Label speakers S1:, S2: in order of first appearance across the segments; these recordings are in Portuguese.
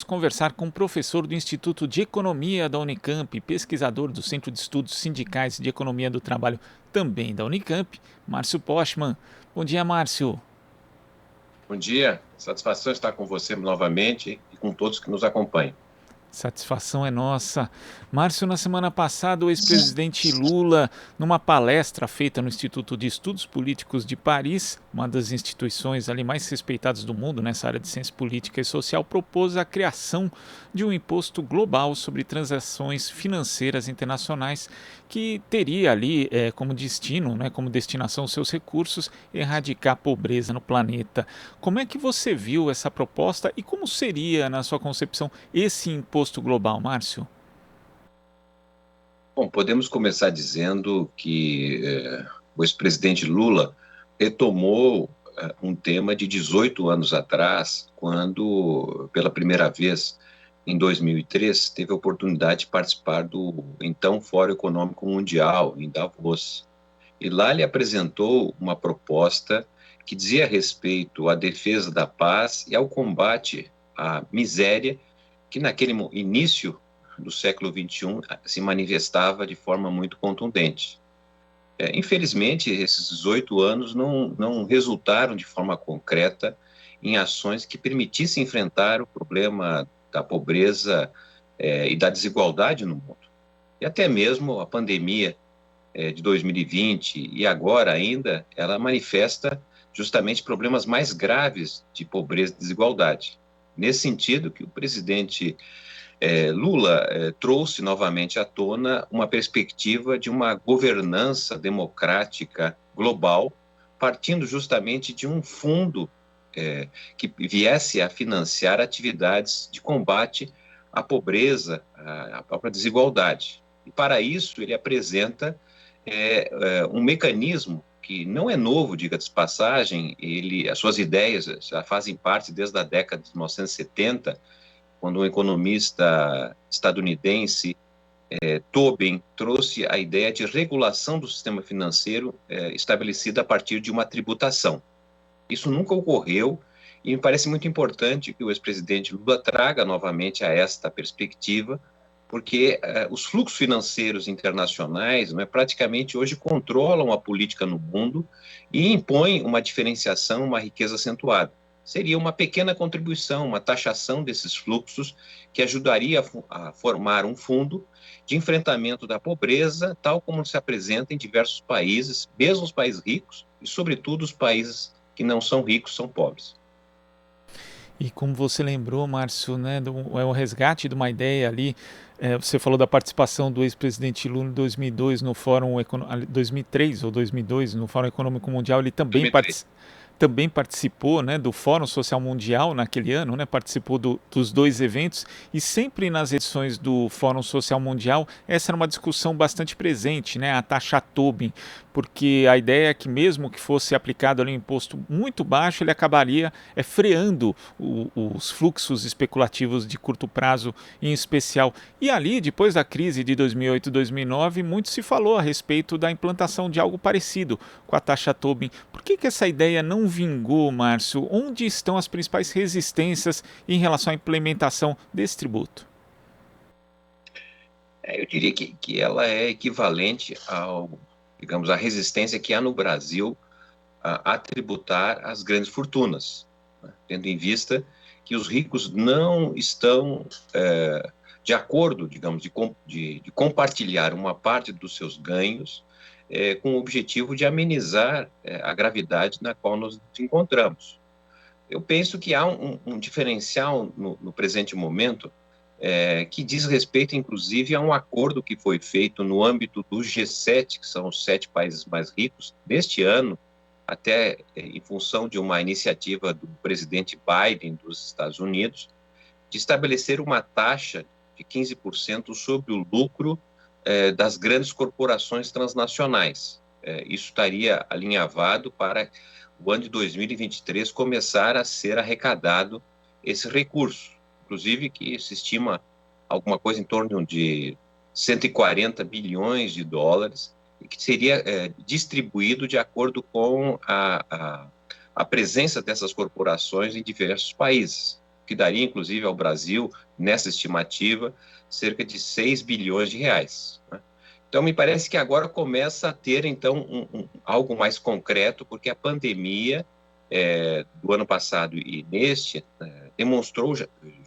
S1: conversar com o professor do Instituto de Economia da Unicamp, pesquisador do Centro de Estudos Sindicais de Economia do Trabalho, também da Unicamp, Márcio Postman. Bom dia, Márcio.
S2: Bom dia, satisfação estar com você novamente e com todos que nos acompanham.
S1: Satisfação é nossa. Márcio, na semana passada, o ex-presidente Lula, numa palestra feita no Instituto de Estudos Políticos de Paris, uma das instituições ali mais respeitadas do mundo nessa área de ciência política e social, propôs a criação de um imposto global sobre transações financeiras internacionais que teria ali como destino, como destinação seus recursos, erradicar a pobreza no planeta. Como é que você viu essa proposta e como seria, na sua concepção, esse imposto global, Márcio?
S2: Bom, podemos começar dizendo que o ex-presidente Lula retomou um tema de 18 anos atrás, quando, pela primeira vez, em 2003, teve a oportunidade de participar do então Fórum Econômico Mundial, em Davos. E lá ele apresentou uma proposta que dizia respeito à defesa da paz e ao combate à miséria, que naquele início do século XXI se manifestava de forma muito contundente. Infelizmente, esses 18 anos não resultaram de forma concreta em ações que permitissem enfrentar o problema da pobreza e da desigualdade no mundo. E até mesmo a pandemia de 2020 e agora ainda, ela manifesta justamente problemas mais graves de pobreza e desigualdade. Nesse sentido que o presidente Lula trouxe novamente à tona uma perspectiva de uma governança democrática global, partindo justamente de um fundo que viesse a financiar atividades de combate à pobreza, à própria desigualdade. E para isso ele apresenta um mecanismo que não é novo, diga-se de passagem, as suas ideias já fazem parte desde a década de 1970, quando um economista estadunidense, Tobin, trouxe a ideia de regulação do sistema financeiro estabelecida a partir de uma tributação. Isso nunca ocorreu e me parece muito importante que o ex-presidente Lula traga novamente a esta perspectiva, porque os fluxos financeiros internacionais praticamente hoje controlam a política no mundo e impõem uma diferenciação, uma riqueza acentuada. Seria uma pequena contribuição, uma taxação desses fluxos que ajudaria a formar um fundo de enfrentamento da pobreza, tal como se apresenta em diversos países, mesmo os países ricos e, sobretudo, os países que não são ricos, são pobres.
S1: E como você lembrou, Márcio, é o resgate de uma ideia ali. Você falou da participação do ex-presidente Lula em 2002 no Fórum 2003 ou 2002 no Fórum Econômico Mundial. Ele também participou do Fórum Social Mundial naquele ano, participou dos dois eventos, e sempre nas edições do Fórum Social Mundial essa era uma discussão bastante presente, a taxa Tobin, porque a ideia é que mesmo que fosse aplicado ali um imposto muito baixo, ele acabaria freando os fluxos especulativos de curto prazo em especial. E ali, depois da crise de 2008 e 2009, muito se falou a respeito da implantação de algo parecido com a taxa Tobin. Por que essa ideia não vingou, Márcio? Onde estão as principais resistências em relação à implementação desse tributo?
S2: Eu diria que ela é equivalente à resistência que há no Brasil a tributar as grandes fortunas, tendo em vista que os ricos não estão de acordo, de compartilhar uma parte dos seus ganhos com o objetivo de amenizar a gravidade na qual nós nos encontramos. Eu penso que há um diferencial no presente momento que diz respeito, inclusive, a um acordo que foi feito no âmbito do G7, que são os 7 países mais ricos, neste ano, até em função de uma iniciativa do presidente Biden dos Estados Unidos, de estabelecer uma taxa de 15% sobre o lucro das grandes corporações transnacionais. Isso estaria alinhavado para o ano de 2023 começar a ser arrecadado esse recurso. Inclusive que se estima alguma coisa em torno de 140 bilhões de dólares, e que seria distribuído de acordo com a presença dessas corporações em diversos países. que daria, inclusive, ao Brasil, nessa estimativa, cerca de 6 bilhões de reais, né? Então, me parece que agora começa a ter, então, algo mais concreto, porque a pandemia do ano passado e neste demonstrou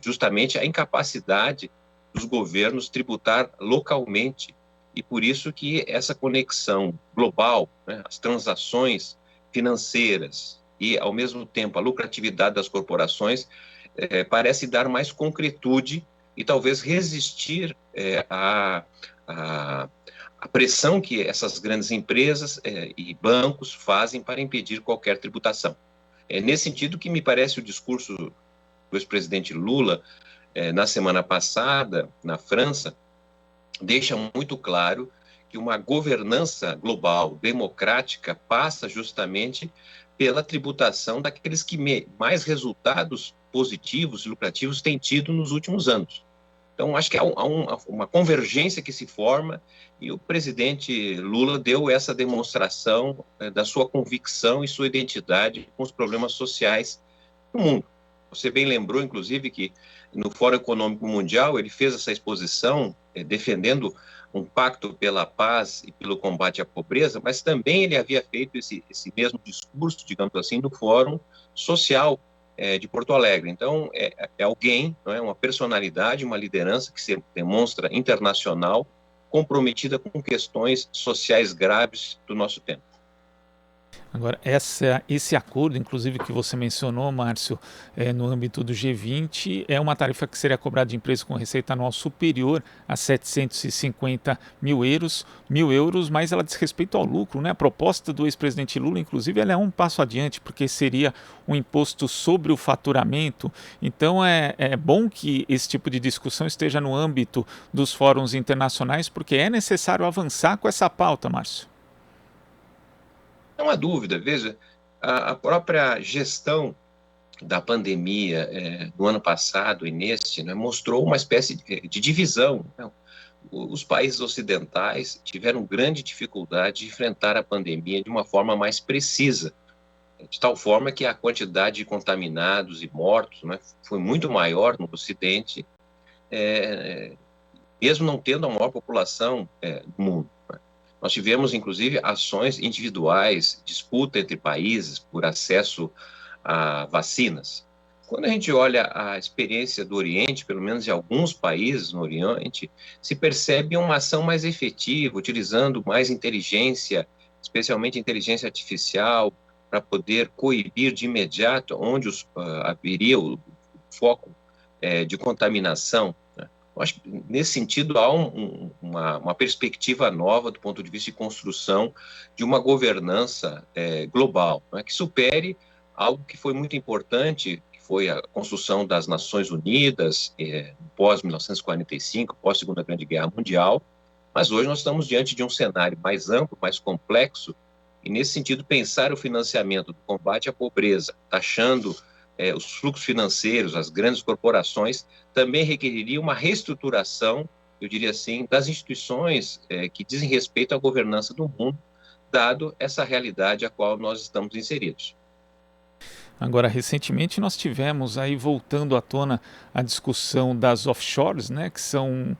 S2: justamente a incapacidade dos governos tributar localmente, e por isso que essa conexão global, né, as transações financeiras e, ao mesmo tempo, a lucratividade das corporações parece dar mais concretude e talvez resistir a pressão que essas grandes empresas e bancos fazem para impedir qualquer tributação. É nesse sentido que me parece o discurso do ex-presidente Lula, na semana passada, na França, deixa muito claro que uma governança global, democrática, passa justamente pela tributação daqueles que mais resultados positivos e lucrativos têm tido nos últimos anos. Então, acho que há uma convergência que se forma e o presidente Lula deu essa demonstração da sua convicção e sua identidade com os problemas sociais no mundo. Você bem lembrou, inclusive, que no Fórum Econômico Mundial ele fez essa exposição defendendo um pacto pela paz e pelo combate à pobreza, mas também ele havia feito esse mesmo discurso, digamos assim, no Fórum Social de Porto Alegre. Então, é alguém, não é, uma personalidade, uma liderança que se demonstra internacional, comprometida com questões sociais graves do nosso tempo.
S1: Agora, esse acordo, inclusive, que você mencionou, Márcio, no âmbito do G20, é uma tarifa que seria cobrada de empresas com receita anual superior a 750 mil euros, mas ela diz respeito ao lucro, né? A proposta do ex-presidente Lula, inclusive, ela é um passo adiante, porque seria um imposto sobre o faturamento. Então, é bom que esse tipo de discussão esteja no âmbito dos fóruns internacionais, porque é necessário avançar com essa pauta, Márcio.
S2: Não há dúvida, veja, a própria gestão da pandemia no ano passado e neste, né, mostrou uma espécie de divisão, né? Os países ocidentais tiveram grande dificuldade de enfrentar a pandemia de uma forma mais precisa, de tal forma que a quantidade de contaminados e mortos, né, foi muito maior no Ocidente, mesmo não tendo a maior população do mundo. Nós tivemos, inclusive, ações individuais, disputa entre países por acesso a vacinas. Quando a gente olha a experiência do Oriente, pelo menos em alguns países no Oriente, se percebe uma ação mais efetiva, utilizando mais inteligência, especialmente inteligência artificial, para poder coibir de imediato onde haveria o foco de contaminação. Eu acho que, nesse sentido, há uma perspectiva nova do ponto de vista de construção de uma governança global, né, que supere algo que foi muito importante, que foi a construção das Nações Unidas pós-1945, pós-Segunda Grande Guerra Mundial, mas hoje nós estamos diante de um cenário mais amplo, mais complexo, e, nesse sentido, pensar o financiamento do combate à pobreza, taxando os fluxos financeiros, as grandes corporações, também requeriria uma reestruturação, eu diria assim, das instituições que dizem respeito à governança do mundo, dado essa realidade a qual nós estamos inseridos.
S1: Agora, recentemente nós tivemos aí voltando à tona a discussão das offshores, né, que são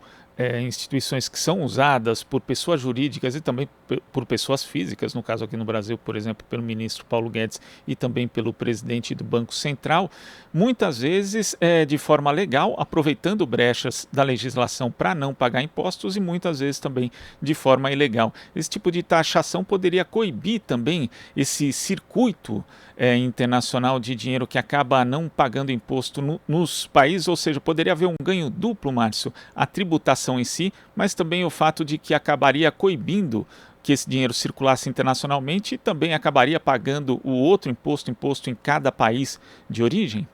S1: instituições que são usadas por pessoas jurídicas e também por pessoas físicas, no caso aqui no Brasil, por exemplo, pelo ministro Paulo Guedes e também pelo presidente do Banco Central, muitas vezes de forma legal, aproveitando brechas da legislação para não pagar impostos e muitas vezes também de forma ilegal. Esse tipo de taxação poderia coibir também esse circuito internacional de dinheiro que acaba não pagando imposto nos países, ou seja, poderia haver um ganho duplo, Márcio, a tributação em si, mas também o fato de que acabaria coibindo que esse dinheiro circulasse internacionalmente e também acabaria pagando o outro imposto em cada país de origem?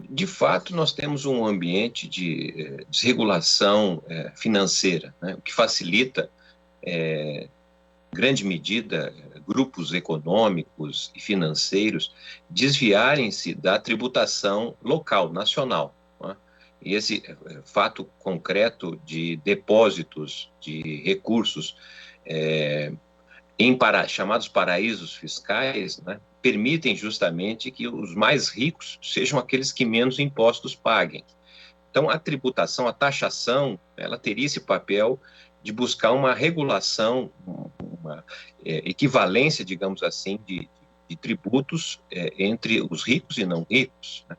S2: De fato, nós temos um ambiente de desregulação financeira, né, o que facilita, em grande medida, grupos econômicos e financeiros desviarem-se da tributação local, nacional. E esse fato concreto de depósitos de recursos chamados paraísos fiscais, né, permitem justamente que os mais ricos sejam aqueles que menos impostos paguem. Então, a tributação, a taxação, ela teria esse papel de buscar uma regulação, uma equivalência, digamos assim, de tributos entre os ricos e não ricos, né?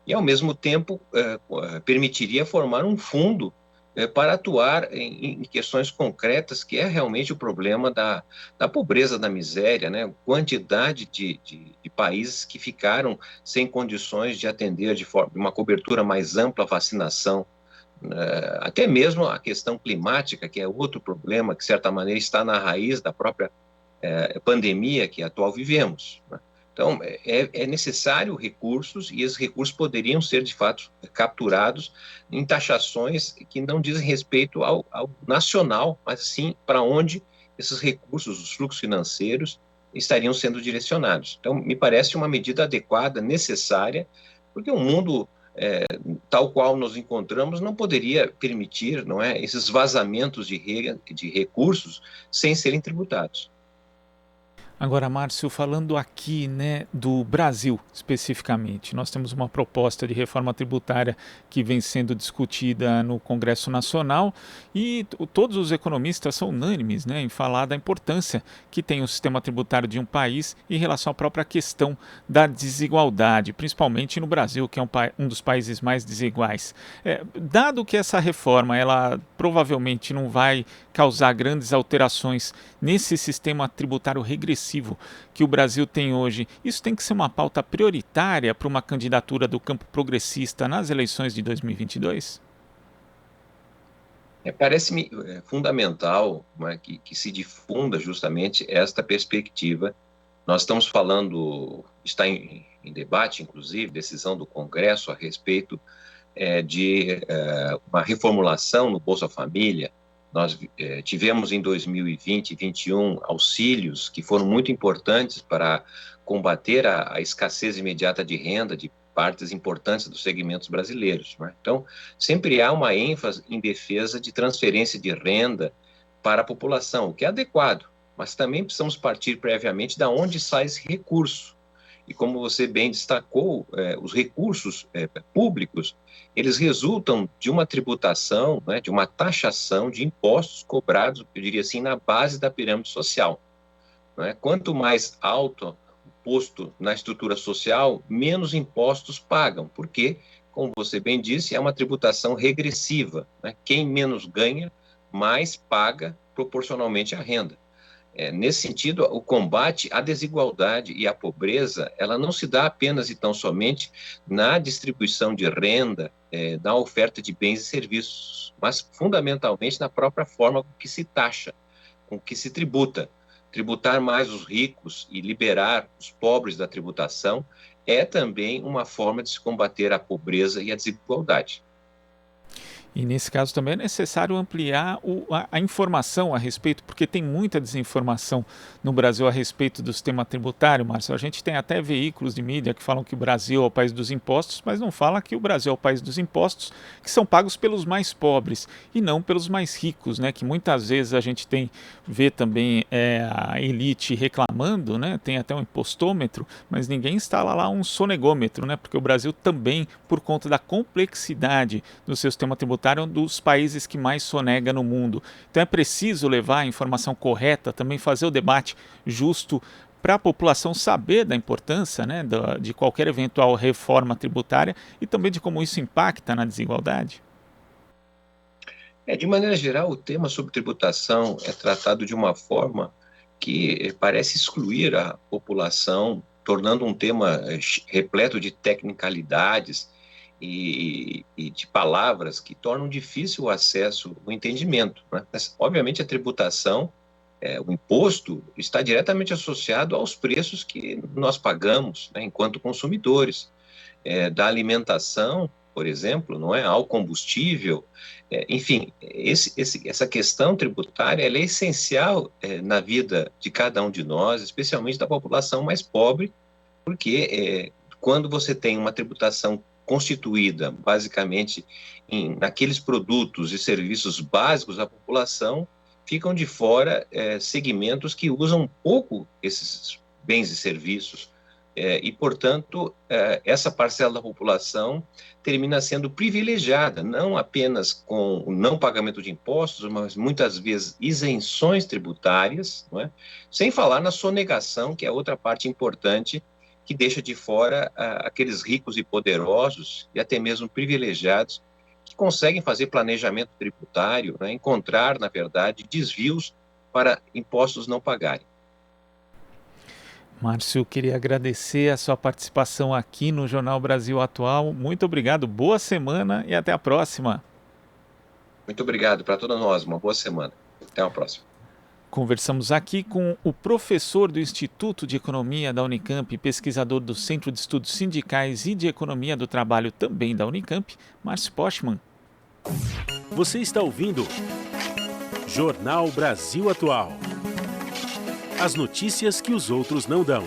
S2: E, ao mesmo tempo, permitiria formar um fundo para atuar em questões concretas, que é realmente o problema da pobreza, da miséria, né? Quantidade de países que ficaram sem condições de atender de uma cobertura mais ampla a vacinação, até mesmo a questão climática, que é outro problema, que, de certa maneira, está na raiz da própria pandemia que atual vivemos, né? Então, é necessário recursos, e esses recursos poderiam ser, de fato, capturados em taxações que não dizem respeito ao nacional, mas sim para onde esses recursos, os fluxos financeiros, estariam sendo direcionados. Então, me parece uma medida adequada, necessária, porque o mundo tal qual nos encontramos não poderia permitir, não é, esses vazamentos de recursos sem serem tributados.
S1: Agora, Márcio, falando aqui, né, do Brasil especificamente, nós temos uma proposta de reforma tributária que vem sendo discutida no Congresso Nacional e todos os economistas são unânimes, né, em falar da importância que tem o sistema tributário de um país em relação à própria questão da desigualdade, principalmente no Brasil, que é um dos países mais desiguais. Dado que essa reforma ela provavelmente não vai causar grandes alterações nesse sistema tributário regressivo que o Brasil tem hoje, isso tem que ser uma pauta prioritária para uma candidatura do campo progressista nas eleições de 2022?
S2: Parece-me fundamental, né, que se difunda justamente esta perspectiva. Nós estamos falando, está em debate, inclusive, decisão do Congresso a respeito de uma reformulação no Bolsa Família. Nós tivemos em 2020 e 2021 auxílios que foram muito importantes para combater a escassez imediata de renda de partes importantes dos segmentos brasileiros, né? Então, sempre há uma ênfase em defesa de transferência de renda para a população, o que é adequado, mas também precisamos partir previamente de onde sai esse recurso. E como você bem destacou, os recursos públicos, eles resultam de uma tributação, né, de uma taxação de impostos cobrados, eu diria assim, na base da pirâmide social, né? Quanto mais alto o posto na estrutura social, menos impostos pagam, porque, como você bem disse, é uma tributação regressiva, né? Quem menos ganha, mais paga proporcionalmente à renda. Nesse sentido, o combate à desigualdade e à pobreza, ela não se dá apenas e tão somente na distribuição de renda, na oferta de bens e serviços, mas fundamentalmente na própria forma com que se taxa, com que se tributa. Tributar mais os ricos e liberar os pobres da tributação é também uma forma de se combater a pobreza e a desigualdade.
S1: E nesse caso também é necessário ampliar a informação a respeito, porque tem muita desinformação no Brasil a respeito do sistema tributário, Márcio. A gente tem até veículos de mídia que falam que o Brasil é o país dos impostos, mas não fala que o Brasil é o país dos impostos que são pagos pelos mais pobres e não pelos mais ricos, né? Que muitas vezes a gente vê também a elite reclamando, né? Tem até um impostômetro, mas ninguém instala lá um sonegômetro, né? Porque o Brasil também, por conta da complexidade do seu sistema tributário, um dos países que mais sonega no mundo. Então é preciso levar a informação correta, também fazer o debate justo para a população saber da importância, né, de qualquer eventual reforma tributária e também de como isso impacta na desigualdade.
S2: De maneira geral, o tema sobre tributação é tratado de uma forma que parece excluir a população, tornando um tema repleto de tecnicalidades e de palavras que tornam difícil o acesso, o entendimento, né? Mas, obviamente, a tributação, o imposto, está diretamente associado aos preços que nós pagamos, né, enquanto consumidores, da alimentação, por exemplo, não é, ao combustível, enfim, essa questão tributária ela é essencial na vida de cada um de nós, especialmente da população mais pobre, porque quando você tem uma tributação constituída basicamente naqueles produtos e serviços básicos da população, ficam de fora segmentos que usam pouco esses bens e serviços, e, portanto, essa parcela da população termina sendo privilegiada, não apenas com o não pagamento de impostos, mas muitas vezes isenções tributárias, não é? Sem falar na sonegação, que é outra parte importante, que deixa de fora aqueles ricos e poderosos, e até mesmo privilegiados, que conseguem fazer planejamento tributário, né? Encontrar, na verdade, desvios para impostos não pagarem.
S1: Márcio, eu queria agradecer a sua participação aqui no Jornal Brasil Atual. Muito obrigado, boa semana e até a próxima.
S2: Muito obrigado para todos nós, uma boa semana. Até a próxima.
S1: Conversamos aqui com o professor do Instituto de Economia da Unicamp, pesquisador do Centro de Estudos Sindicais e de Economia do Trabalho também da Unicamp, Márcio Postman.
S3: Você está ouvindo Jornal Brasil Atual. As notícias que os outros não dão.